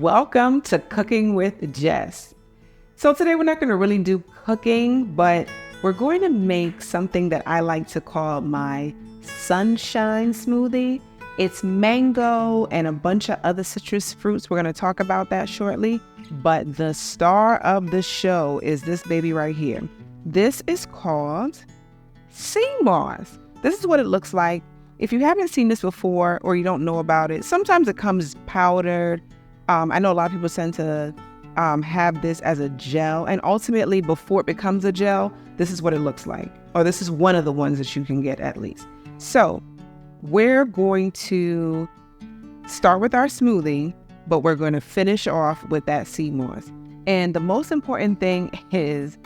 Welcome to Cooking with Jess. So today we're not going to really do cooking, but we're going to make something that I like to call my sunshine smoothie. It's mango and a bunch of other citrus fruits. We're going to talk about that shortly. But the star of the show is this baby right here. This is called sea moss. This is what it looks like. If you haven't seen this before or you don't know about it, sometimes it comes powdered. I know a lot of people tend to have this as a gel, and ultimately before it becomes a gel, this is what it looks like, or this is one of the ones that you can get at least. So we're going to start with our smoothie, but we're going to finish off with that sea moss. And the most important thing is,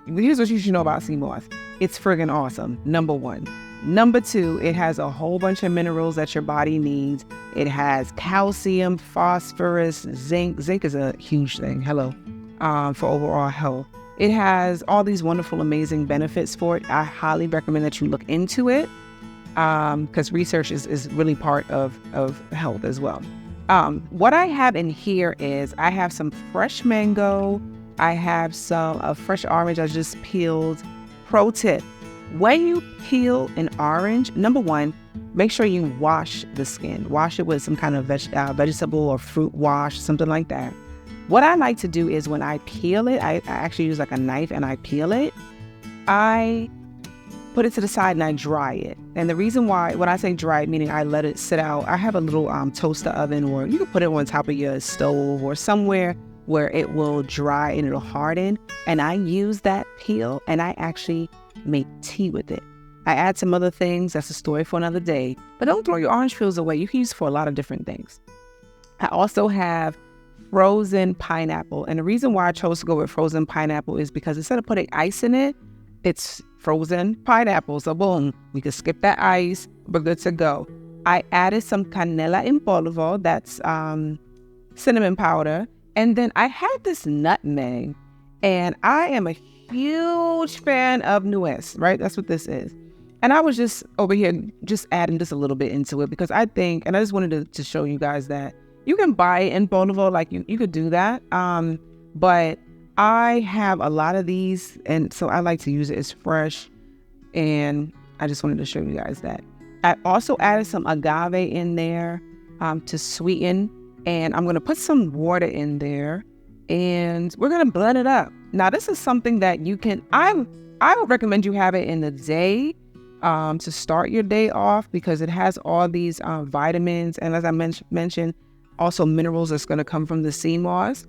here's what you should know about sea moss. It's friggin' awesome, number one. Number two, it has a whole bunch of minerals that your body needs. It has calcium, phosphorus, zinc. Zinc is a huge thing, for overall health. It has all these wonderful, amazing benefits for it. I highly recommend that you look into it because research is really part of health as well. What I have in here is I have some fresh mango. I have some fresh orange I just peeled. Pro tip. When you peel an orange, number one, make sure you wash the skin. Wash it with some kind of vegetable or fruit wash, something like that. What I like to do is when I peel it, I actually use like a knife and I peel it. I put it to the side and I dry it. And the reason why, when I say dry, meaning I let it sit out, I have a little toaster oven, or you can put it on top of your stove or somewhere where it will dry and it'll harden. And I use that peel and I actually make tea with it. I add some other things. That's a story for another day. But don't throw your orange peels away. You can use it for a lot of different things. I also have frozen pineapple. And the reason why I chose to go with frozen pineapple is because instead of putting ice in it, it's frozen pineapple. So boom, we can skip that ice. We're good to go. I added some canela en polvo. That's cinnamon powder. And then I had this nutmeg. And I am a huge fan of nuez, right? That's what this is. And I was just over here just adding just a little bit into it because I think, and I just wanted to show you guys that you can buy it in polvo, like you could do that. But I have a lot of these, and so I like to use it as fresh. And I just wanted to show you guys that. I also added some agave in there to sweeten, and I'm going to put some water in there. And we're going to blend it up. Now, this is something that you can, I would recommend you have it in the day to start your day off because it has all these vitamins. And as I mentioned, also minerals that's going to come from the sea moss.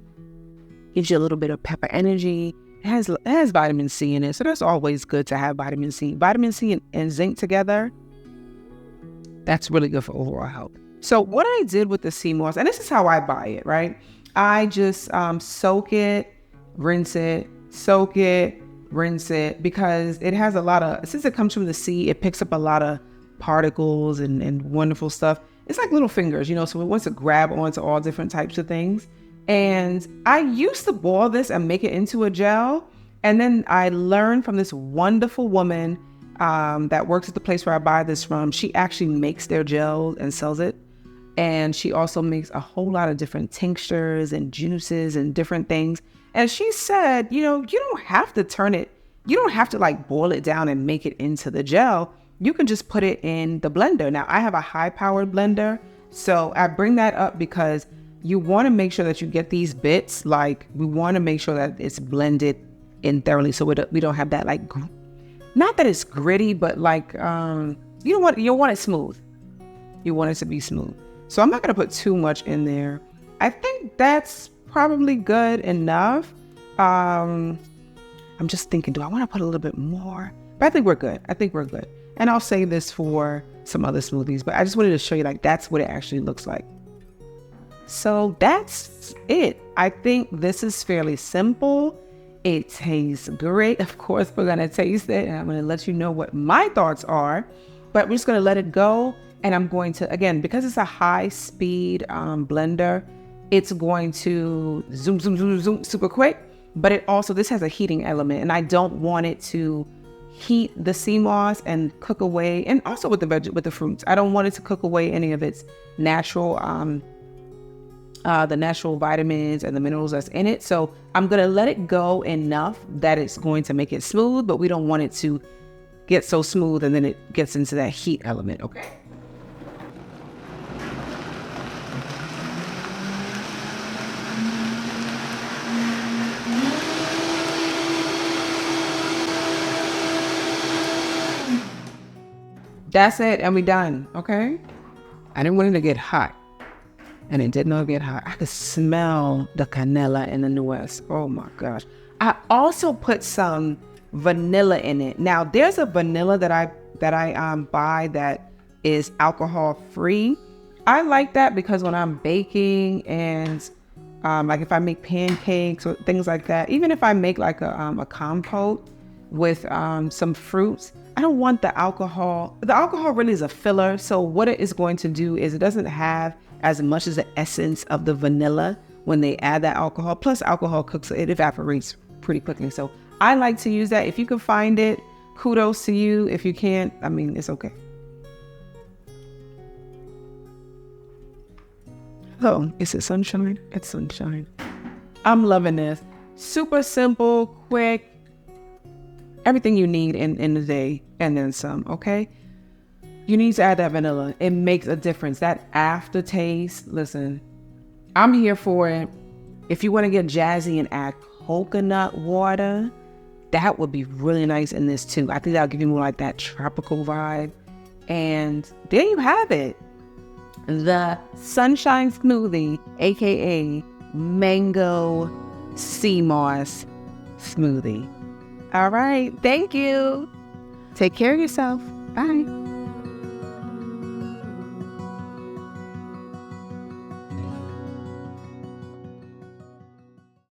Gives you a little bit of pepper energy. It has vitamin C in it. So that's always good to have vitamin C. Vitamin C and zinc together, that's really good for overall health. So what I did with the sea moss, and this is how I buy it, right? I just soak it, rinse it, soak it, rinse it, because it has a lot of, since it comes from the sea, it picks up a lot of particles and wonderful stuff. It's like little fingers, so it wants to grab onto all different types of things. And I used to boil this and make it into a gel. And then I learned from this wonderful woman that works at the place where I buy this from. She actually makes their gel and sells it. And she also makes a whole lot of different tinctures and juices and different things. And she said, you don't have to turn it. You don't have to like boil it down and make it into the gel. You can just put it in the blender. Now, I have a high-powered blender. So I bring that up because you want to make sure that you get these bits. Like, we want to make sure that it's blended in thoroughly. So we don't have that, like, not that it's gritty, but like, you want it smooth. You want it to be smooth. So I'm not going to put too much in there. I think that's probably good enough. I'm just thinking, do I want to put a little bit more? But I think we're good. And I'll save this for some other smoothies. But I just wanted to show you, like, that's what it actually looks like. So that's it. I think this is fairly simple. It tastes great. Of course, we're going to taste it. And I'm going to let you know what my thoughts are. But we're just going to let it go. And I'm going to, again, because it's a high-speed blender, it's going to zoom, zoom, zoom, zoom super quick. But this has a heating element, and I don't want it to heat the sea moss and cook away, and also with the fruits. I don't want it to cook away any of its natural the natural vitamins and the minerals that's in it. So I'm gonna let it go enough that it's going to make it smooth, but we don't want it to get so smooth and then it gets into that heat element, okay? That's it, and we done, okay? I didn't want it to get hot, and it did not get hot. I could smell the canela in the nuez. Oh my gosh. I also put some vanilla in it. Now, there's a vanilla that I buy that is alcohol free. I like that because when I'm baking and like if I make pancakes or things like that, even if I make like a compote with some fruits, I don't want the alcohol. The alcohol really is a filler. So what it is going to do is it doesn't have as much as the essence of the vanilla when they add that alcohol. Plus alcohol cooks, it evaporates pretty quickly. So I like to use that. If you can find it, kudos to you. If you can't, I mean, it's okay. Oh, is it sunshine? It's sunshine. I'm loving this. Super simple, quick, everything you need in the day and then some, okay? You need to add that vanilla. It makes a difference. That aftertaste, listen, I'm here for it. If you want to get jazzy and add coconut water, that would be really nice in this too. I think that'll give you more like that tropical vibe. And there you have it. The Sunshine Smoothie, aka Mango Sea Moss Smoothie. All right. Thank you. Take care of yourself. Bye.